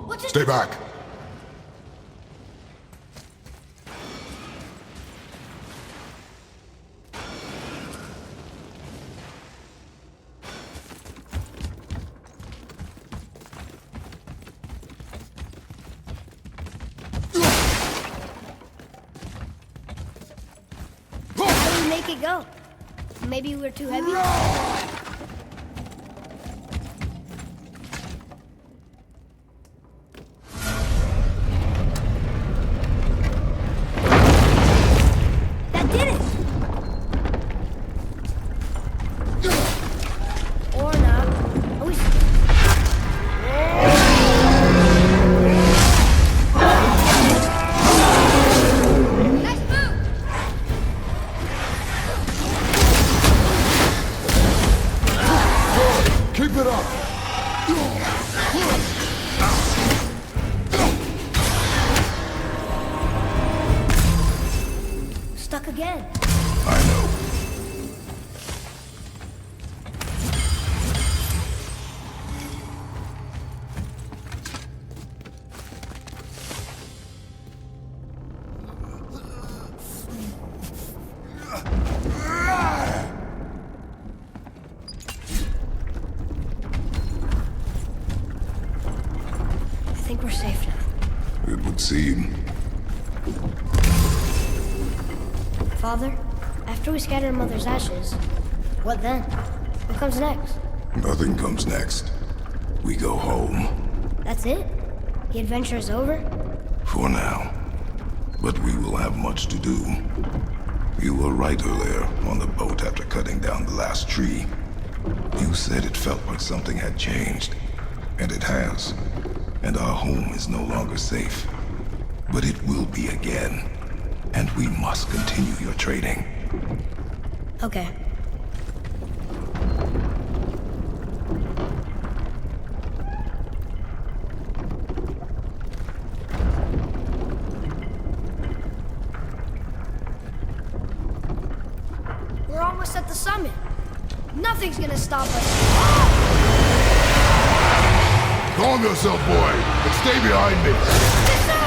What's it? Stay back. How did we make it go? Maybe we're too heavy? That did it! Or not. Are we... Nice move! Keep it up. Stuck again. I know. I think we're safe now. It would seem. Father, after we scatter Mother's ashes, what then? What comes next? Nothing comes next. We go home. That's it? The adventure is over? For now. But we will have much to do. You were right earlier on the boat after cutting down the last tree. You said it felt like something had changed. And it has. And our home is no longer safe. But it will be again. And we must continue your training. Okay. We're almost at the summit. Nothing's gonna stop us. Calm yourself, boy, and stay behind me. Yes, sir!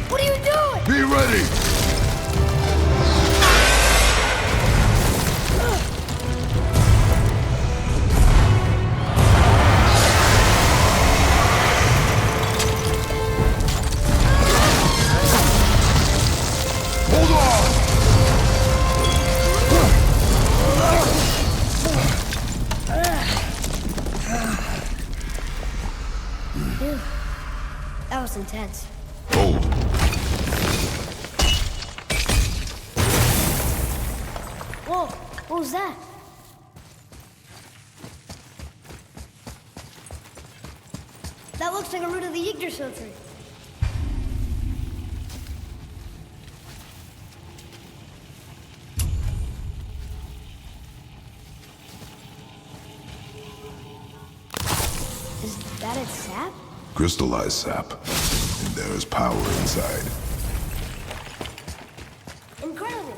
What are you doing? Be ready. Hold on. That was intense. Hold. Whoa, what was that? That looks like a root of the Yggdrasil tree. Is that its sap? Crystallized sap. And there is power inside. Incredible!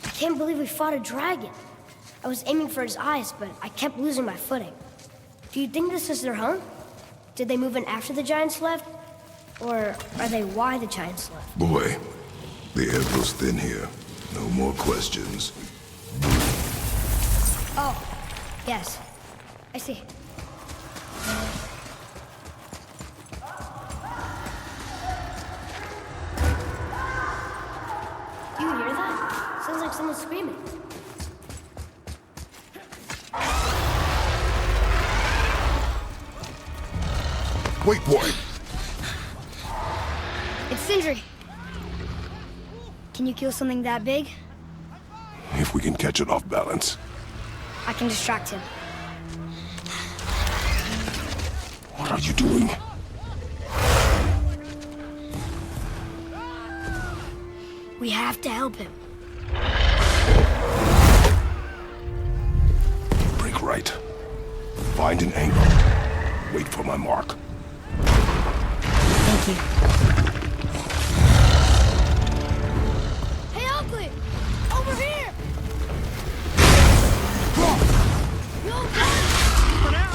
I can't believe we fought a dragon. I was aiming for his eyes, but I kept losing my footing. Do you think this is their home? Did they move in after the giants left? Or are they why the giants left? Boy, the air grows thin here. No more questions. Oh, yes. I see. Do you hear that? Sounds like someone screaming. Wait, boy. It's Sindri. Can you kill something that big? If we can catch it off balance. I can distract him. What are you doing? We have to help him. Break right. Find an angle. Wait for my mark. Thank you. Hey, Ugly! Over here! You okay? For now.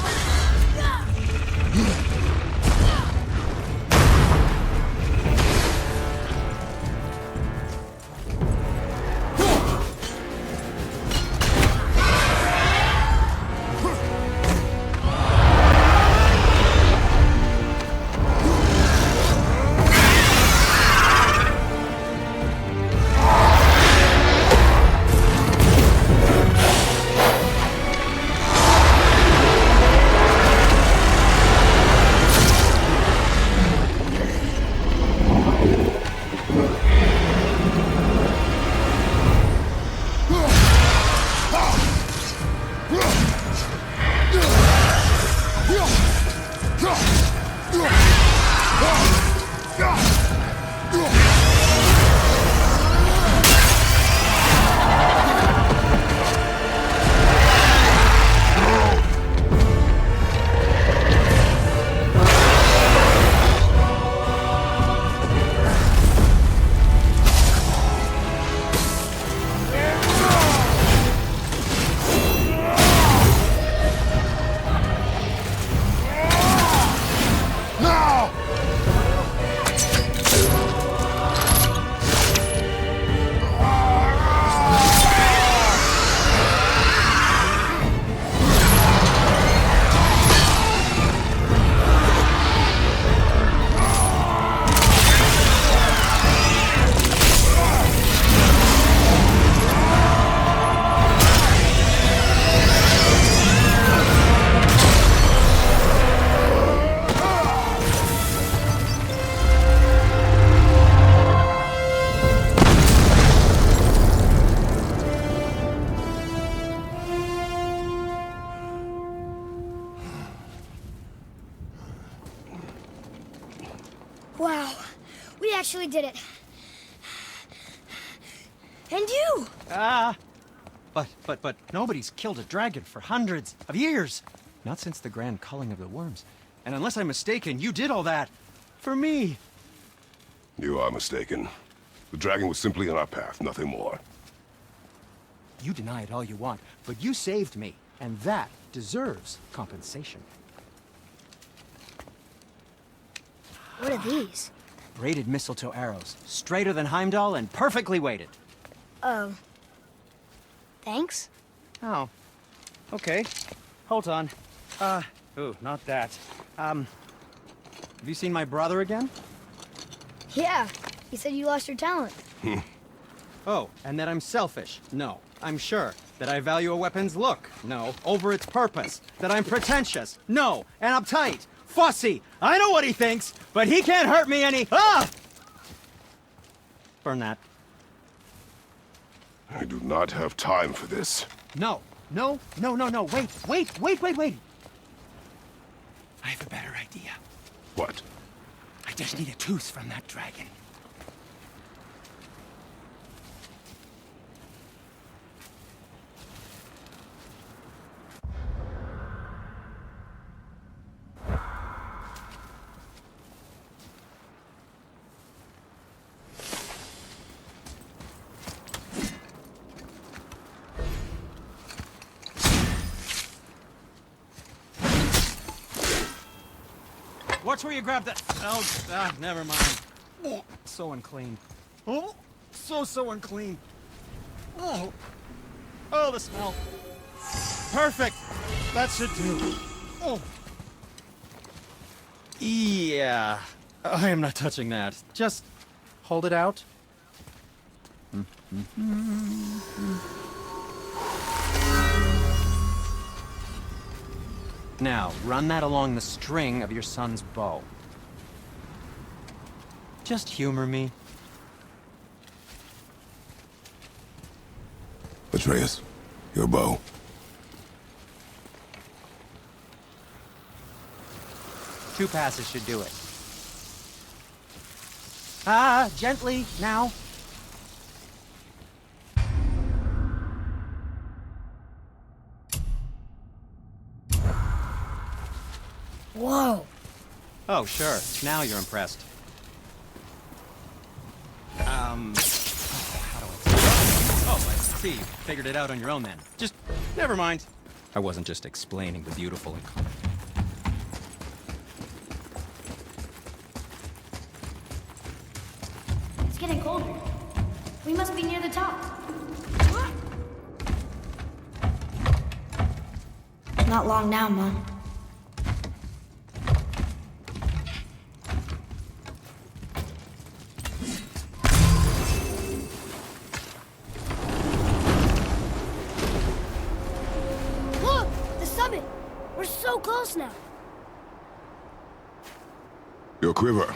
Wow, we actually did it. And you! But nobody's killed a dragon for hundreds of years. Not since the grand culling of the worms. And unless I'm mistaken, you did all that for me. You are mistaken. The dragon was simply in our path, nothing more. You deny it all you want, but you saved me, and that deserves compensation. What are these? Braided mistletoe arrows, straighter than Heimdall and perfectly weighted. Oh. Thanks? Oh. Okay. Hold on. Ooh, not that. Have you seen my brother again? Yeah, he said you lost your talent. Oh, and that I'm selfish? No, I'm sure. That I value a weapon's look? No, over its purpose. That I'm pretentious? No, and uptight. Fussy! I know what he thinks, but he can't hurt me any— Ah! Burn that. I do not have time for this. No. Wait. I have a better idea. What? I just need a tooth from that dragon. Watch where you grab that. Oh, never mind. Oh, so unclean. Oh, so unclean. Oh, the smell. Perfect. That should do. Oh. Yeah. I am not touching that. Just hold it out. Now, run that along the string of your son's bow. Just humor me. Atreus, your bow. 2 passes should do it. Ah, gently, now. Whoa. Oh, sure. Now you're impressed. How do I say that? Oh, I see. Figured it out on your own then. Just, never mind. I wasn't just explaining the beautiful and... It's getting colder. We must be near the top. Not long now, Mom. Look! The summit! We're so close now. Your quiver.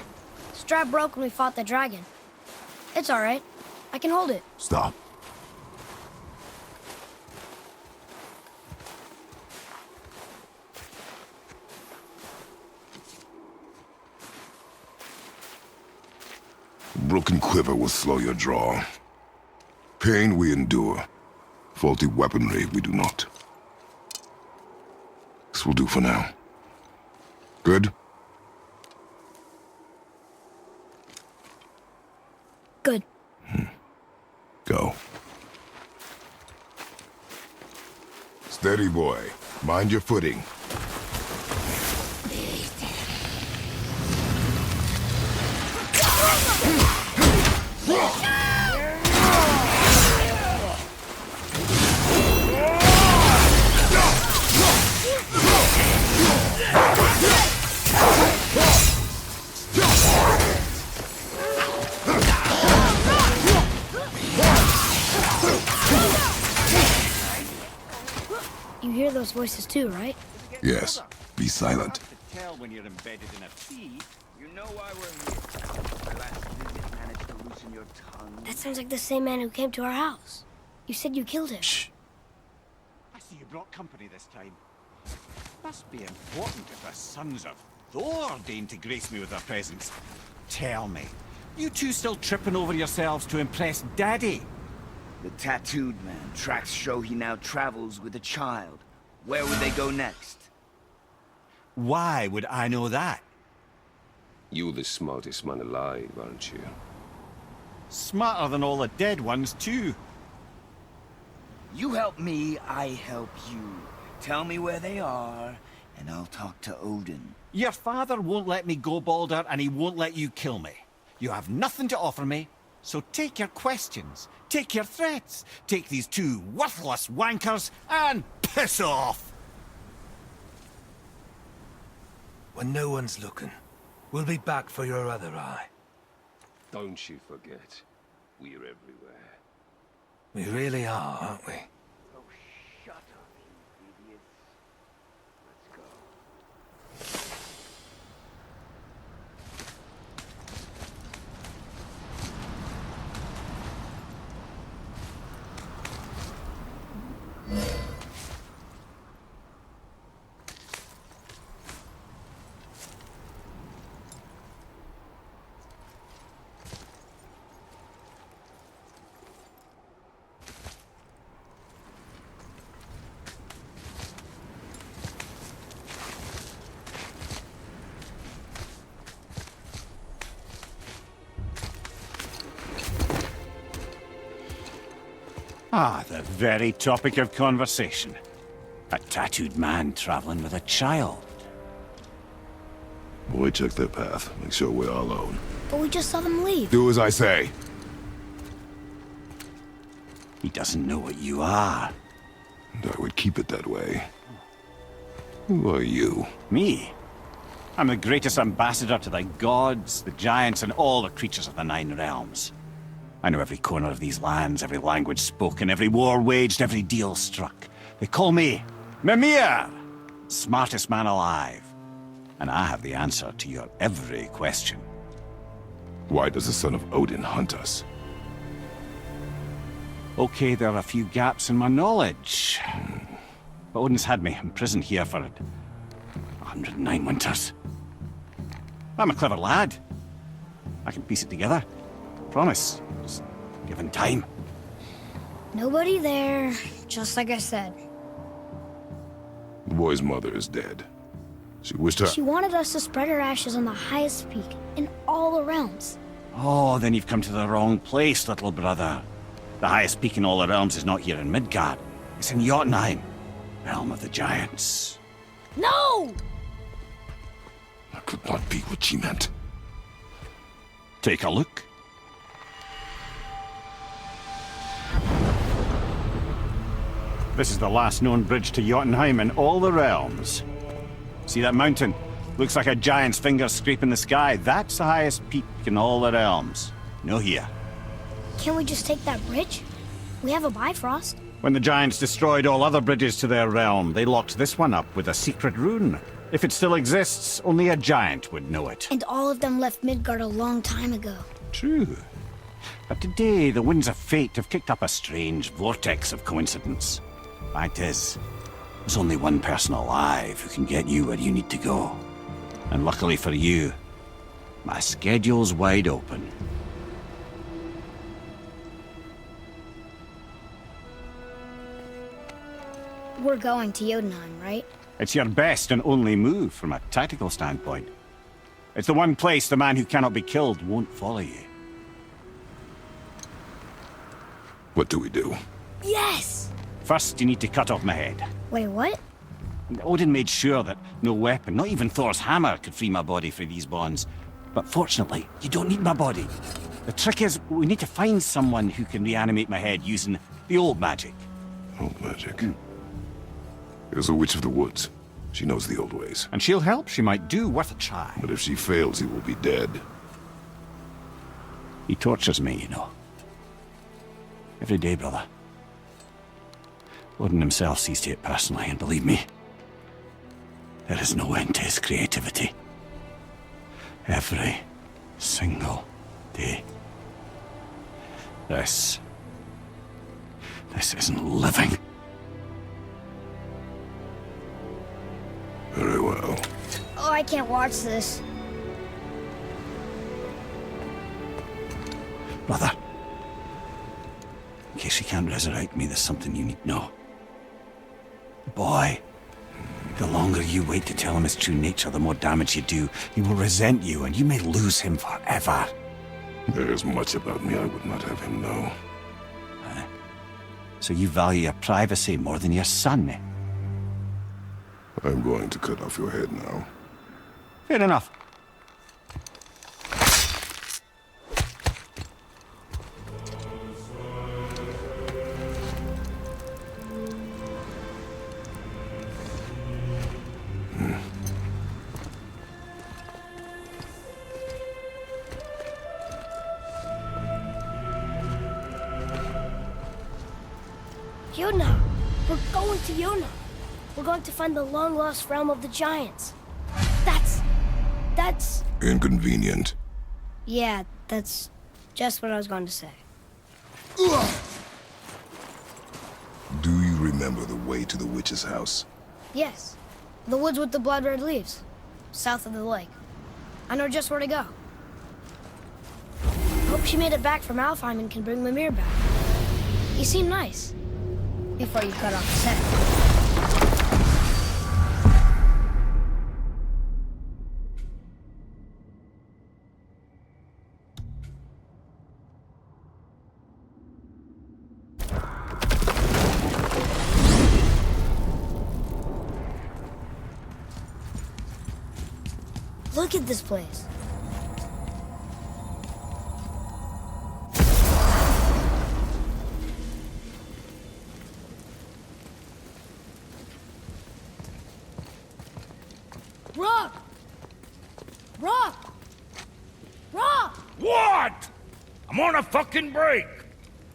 Strap broke when we fought the dragon. It's all right. I can hold it. Stop. Broken quiver will slow your draw. Pain we endure. Faulty weaponry we do not. This will do for now. Good? Good. Go. Steady, boy. Mind your footing. You hear those voices too, right? Yes. Be silent. Tell when you're embedded in a tree. You know why we're here. My last visit managed to loosen your tongue. That sounds like the same man who came to our house. You said you killed him. Shh. I see you brought company this time. Must be important if the sons of Thor deign to grace me with their presence. Tell me, you two still tripping over yourselves to impress Daddy? The tattooed man. Tracks show he now travels with a child. Where would they go next? Why would I know that? You're the smartest man alive, aren't you? Smarter than all the dead ones, too. You help me, I help you. Tell me where they are, and I'll talk to Odin. Your father won't let me go, Balder, and he won't let you kill me. You have nothing to offer me, so take your questions, take your threats, take these two worthless wankers, and piss off! When no one's looking, we'll be back for your other eye. Don't you forget, we're everywhere. We really are, aren't we? Oh, shut up, you idiots. Let's go. Ah, the very topic of conversation. A tattooed man traveling with a child. Boy, check their path. Make sure we're all alone. But we just saw them leave. Do as I say. He doesn't know what you are. And I would keep it that way. Who are you? Me? I'm the greatest ambassador to the gods, the giants, and all the creatures of the Nine Realms. I know every corner of these lands, every language spoken, every war waged, every deal struck. They call me Mimir, smartest man alive. And I have the answer to your every question. Why does the son of Odin hunt us? Okay, there are a few gaps in my knowledge. But Odin's had me imprisoned here for 109 winters. I'm a clever lad. I can piece it together. Promise. Just given time. Nobody there, just like I said. The boy's mother is dead. She wished her... She wanted us to spread her ashes on the highest peak in all the realms. Oh, then you've come to the wrong place, little brother. The highest peak in all the realms is not here in Midgard. It's in Jotunheim, realm of the giants. No! That could not be what she meant. Take a look. This is the last known bridge to Jotunheim in all the realms. See that mountain? Looks like a giant's finger scraping the sky. That's the highest peak in all the realms. No here. Can't we just take that bridge? We have a Bifrost. When the giants destroyed all other bridges to their realm, they locked this one up with a secret rune. If it still exists, only a giant would know it. And all of them left Midgard a long time ago. True. But today, the winds of fate have kicked up a strange vortex of coincidence. Fact is, there's only one person alive who can get you where you need to go. And luckily for you, my schedule's wide open. We're going to Jotunheim, right? It's your best and only move from a tactical standpoint. It's the one place the man who cannot be killed won't follow you. What do we do? Yes! First, you need to cut off my head. Wait, what? Odin made sure that no weapon, not even Thor's hammer, could free my body from these bonds. But fortunately, you don't need my body. The trick is, we need to find someone who can reanimate my head using the old magic. Old magic. There's a witch of the woods. She knows the old ways. And she'll help. She might do worth a try. But if she fails, he will be dead. He tortures me, you know. Every day, brother. Odin himself sees to it personally, and believe me, there is no end to his creativity. Every single day. This isn't living. Very well. Oh, I can't watch this. Brother, in case you can't resurrect me, there's something you need to know. The boy, the longer you wait to tell him his true nature, the more damage you do. He will resent you, and you may lose him forever. There is much about me I would not have him know. So you value your privacy more than your son, eh? I'm going to cut off your head now. Fair enough. Yona! We're going to Yona! We're going to find the long-lost realm of the giants. That's... Inconvenient. Yeah, that's just what I was going to say. Do you remember the way to the witch's house? Yes. The woods with the blood-red leaves. South of the lake. I know just where to go. Hope she made it back from Alfheim and can bring Mimir back. You seem nice. Before you cut off his head. Look at this place. Rock! Rock! Rock! What? I'm on a fucking break.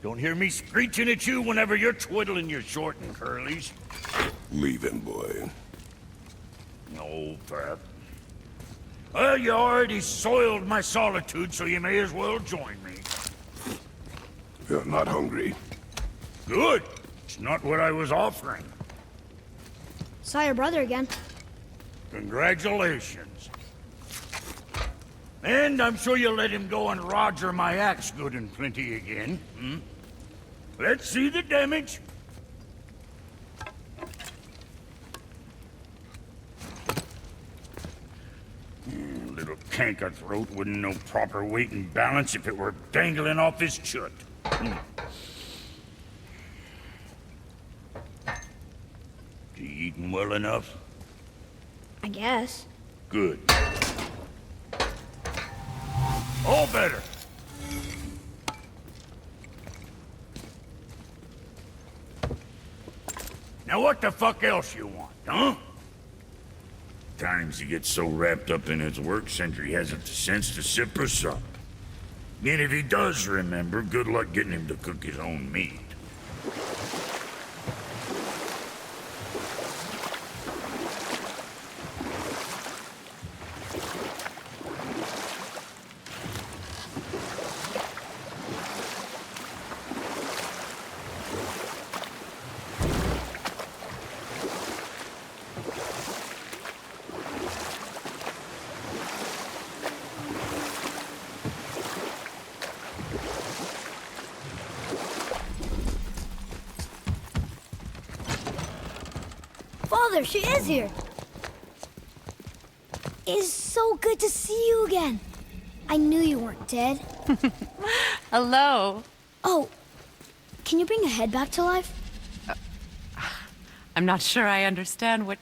Don't hear me screeching at you whenever you're twiddling your short and curlies. Leave him, boy. No, Pep. Well, you already soiled my solitude, so you may as well join me. You're not hungry. Good. It's not what I was offering. Saw your brother again. Congratulations. And I'm sure you'll let him go and roger my axe good and plenty again. Hmm? Let's see the damage. Little canker throat wouldn't know proper weight and balance if it were dangling off his chut. You eating well enough? I guess. Good. All better. Now what the fuck else you want, huh? Times he gets so wrapped up in his work, Sentry hasn't the sense to sip or sup. And if he does remember, good luck getting him to cook his own meat. Father, she is here. It's so good to see you again. I knew you weren't dead. Hello. Oh, can you bring a head back to life? I'm not sure I understand what...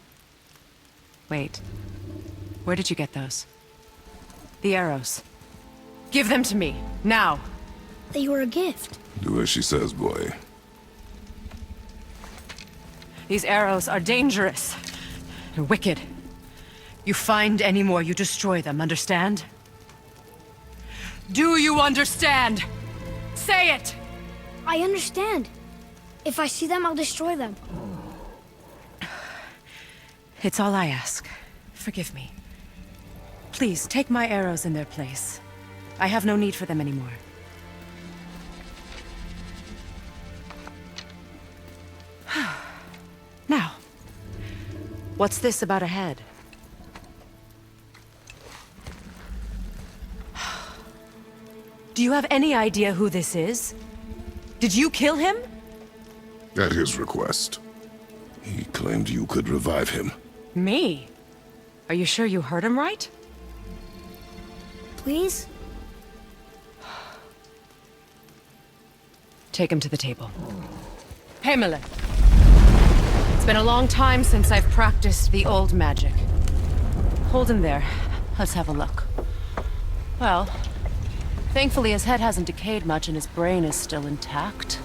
Wait. Where did you get those? The arrows. Give them to me, now. They were a gift. Do as she says, boy. These arrows are dangerous. They're wicked. You find any more, you destroy them, understand? Do you understand? Say it! I understand. If I see them, I'll destroy them. It's all I ask. Forgive me. Please, take my arrows in their place. I have no need for them anymore. Now, what's this about a head? Do you have any idea who this is? Did you kill him? At his request. He claimed you could revive him. Me? Are you sure you heard him right? Please? Take him to the table. Pamela. It's been a long time since I've practiced the old magic. Hold him there. Let's have a look. Well, thankfully his head hasn't decayed much and his brain is still intact.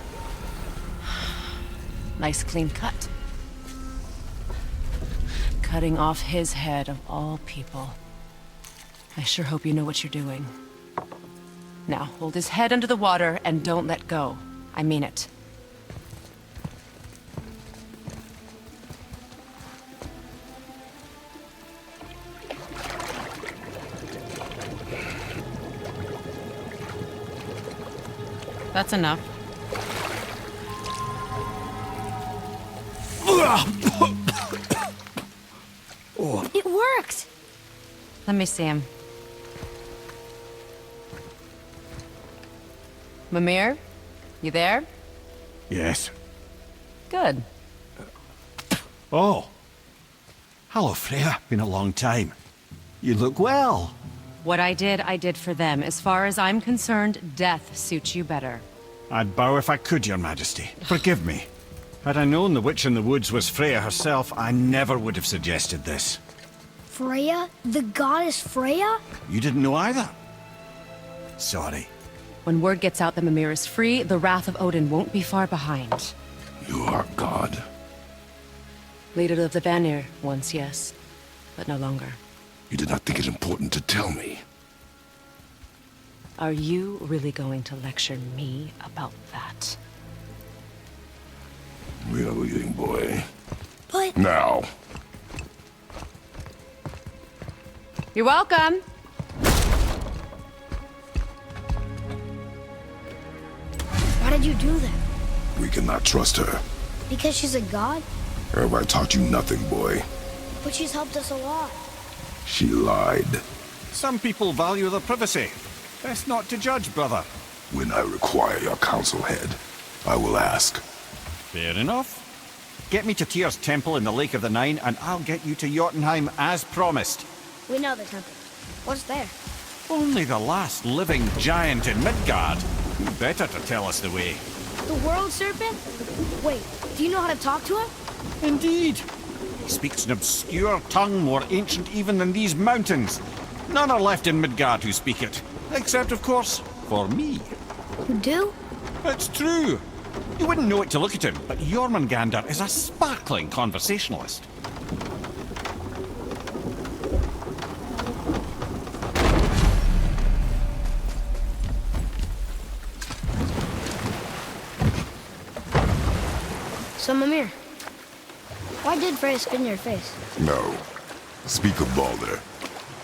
Nice clean cut. Cutting off his head of all people. I sure hope you know what you're doing. Now, hold his head under the water and don't let go. I mean it. That's enough. It worked! Let me see him. Mimir? You there? Yes. Good. Oh. Hello, Freya. Been a long time. You look well. What I did for them. As far as I'm concerned, death suits you better. I'd bow if I could, Your Majesty. Forgive me. Had I known the witch in the woods was Freya herself, I never would have suggested this. Freya? The goddess Freya? You didn't know either? Sorry. When word gets out that Mimir is free, the wrath of Odin won't be far behind. You are God. Leader of the Vanir, once yes, but no longer. You did not think it important to tell me. Are you really going to lecture me about that? We are leaving, boy. But... Now. You're welcome! Why did you do that? We cannot trust her. Because she's a god? Have I taught you nothing, boy? But she's helped us a lot. She lied. Some people value their privacy. Best not to judge, brother. When I require your council head, I will ask. Fair enough. Get me to Tyr's temple in the Lake of the Nine, and I'll get you to Jotunheim as promised. We know the temple. What's there? Only the last living giant in Midgard. Who better to tell us the way? The World Serpent? Wait, do you know how to talk to him? Indeed. He speaks an obscure tongue more ancient even than these mountains. None are left in Midgard who speak it. Except, of course, for me. You do? It's true. You wouldn't know it to look at him, but Jormungandr is a sparkling conversationalist. So, Mimir, why did Freya spit in your face? No. Speak of Baldur.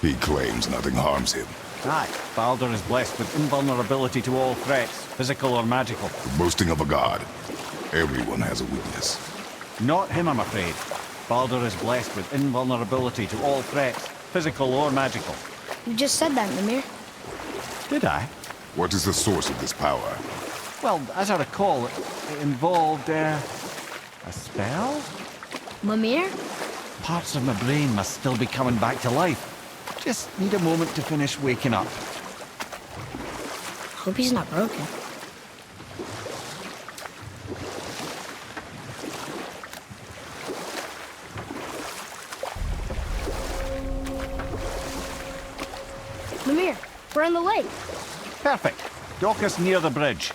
He claims nothing harms him. Aye, Baldur is blessed with invulnerability to all threats, physical or magical. The boasting of a god. Everyone has a weakness. Not him, I'm afraid. Baldur is blessed with invulnerability to all threats, physical or magical. You just said that, Mimir. Did I? What is the source of this power? Well, as I recall, it involved, a spell? Mimir? Parts of my brain must still be coming back to life. Just need a moment to finish waking up. Hope he's not broken. Mimir, we're on the lake. Perfect. Dock us near the bridge.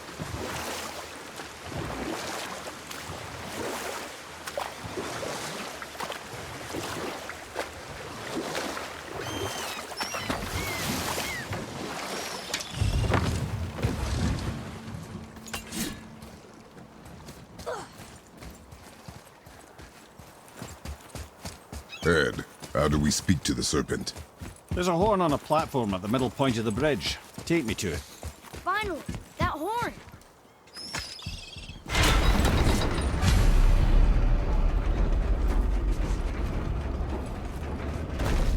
Ed, how do we speak to the serpent? There's a horn on a platform at the middle point of the bridge. Take me to it. Finally, that horn.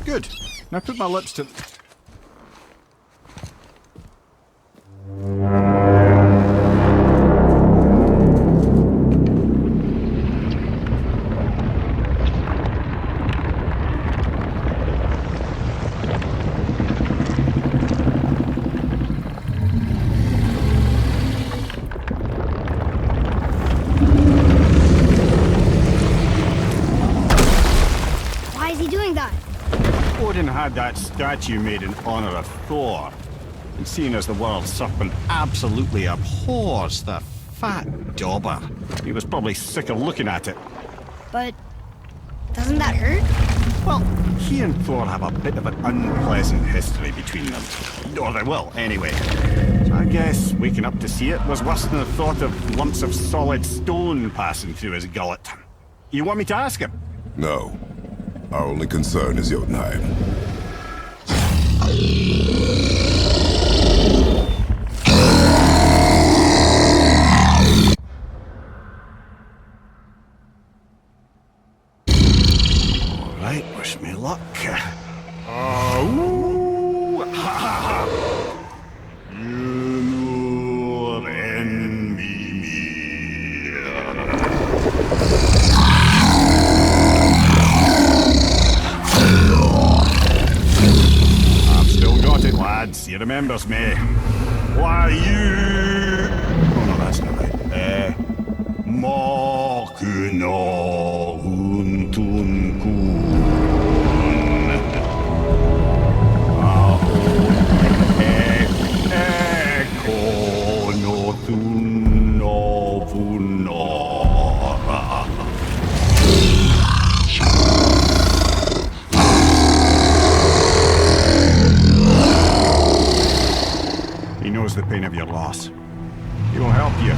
Good. Now put my lips to... Why is he doing that? Odin had that statue made in honor of Thor. And seeing as the world serpent absolutely abhors the fat dauber, he was probably sick of looking at it. But doesn't that hurt? Well, he and Thor have a bit of an unpleasant history between them. Or they will, anyway. So I guess waking up to see it was worse than the thought of lumps of solid stone passing through his gullet. You want me to ask him? No. Our only concern is Jotunheim. All right, wish me luck. Ooh, ha, ha, ha. Mimir and Mimir. I've still got it, lads. He remembers me. Why you? Oh no, that's not right. Makuna untun kun. He knows the pain of your loss. He will help you.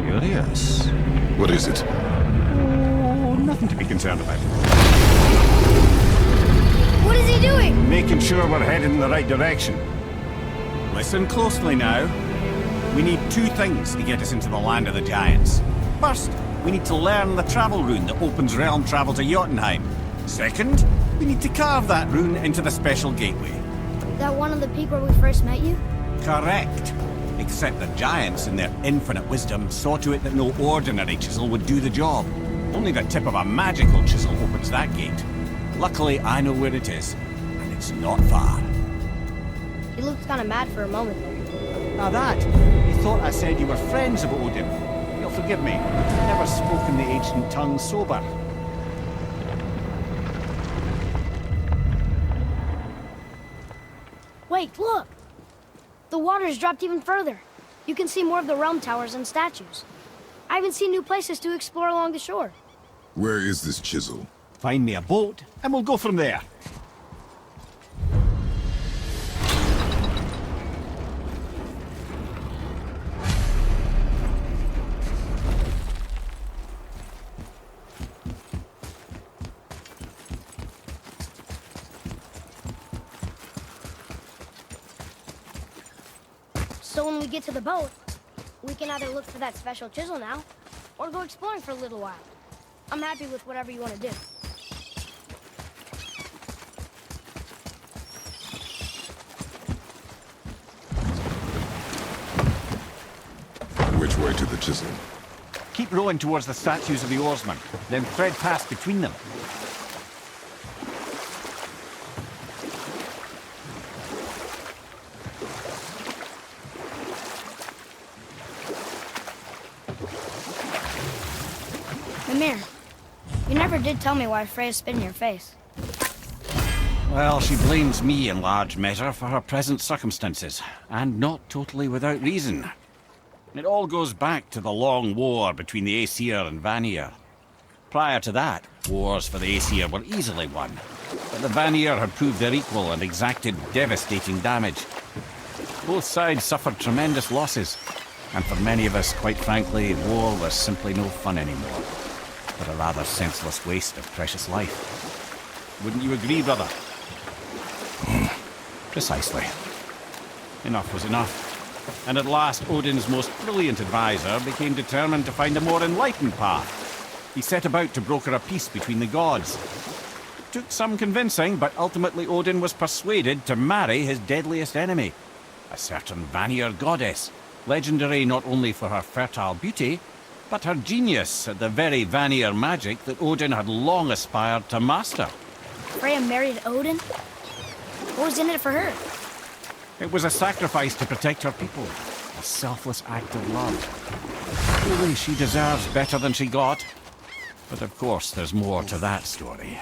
Curious. What is it? Oh, nothing to be concerned about. What is he doing? Making sure we're headed in the right direction. Listen closely now. We need two things to get us into the land of the giants. First, we need to learn the travel rune that opens realm travel to Jotunheim. Second, we need to carve that rune into the special gateway. That one on the peak where we first met you? Correct. Except the giants, in their infinite wisdom, saw to it that no ordinary chisel would do the job. Only the tip of a magical chisel opens that gate. Luckily, I know where it is, and it's not far. You looked kind of mad for a moment there. Now that, you thought I said you were friends of Odin. You'll forgive me. I've never spoken the ancient tongue sober. Wait, look! The water's dropped even further. You can see more of the realm towers and statues. I even see new places to explore along the shore. Where is this chisel? Find me a boat, and we'll go from there. So when we get to the boat, we can either look for that special chisel now, or go exploring for a little while. I'm happy with whatever you want to do. Which way to the chisel? Keep rowing towards the statues of the oarsmen, then thread past between them. Mimir, you never did tell me why Freya spit in your face. Well, she blames me in large measure for her present circumstances, and not totally without reason. It all goes back to the long war between the Aesir and Vanir. Prior to that, wars for the Aesir were easily won, but the Vanir had proved their equal and exacted devastating damage. Both sides suffered tremendous losses, and for many of us, quite frankly, war was simply no fun anymore, but a rather senseless waste of precious life. Wouldn't you agree, brother? Precisely. Enough was enough. And at last, Odin's most brilliant advisor became determined to find a more enlightened path. He set about to broker a peace between the gods. It took some convincing, but ultimately Odin was persuaded to marry his deadliest enemy, a certain Vanir goddess, legendary not only for her fertile beauty, but her genius at the very Vanir magic that Odin had long aspired to master. Freya married Odin? What was in it for her? It was a sacrifice to protect her people, a selfless act of love. Truly, she deserves better than she got. But of course, there's more to that story.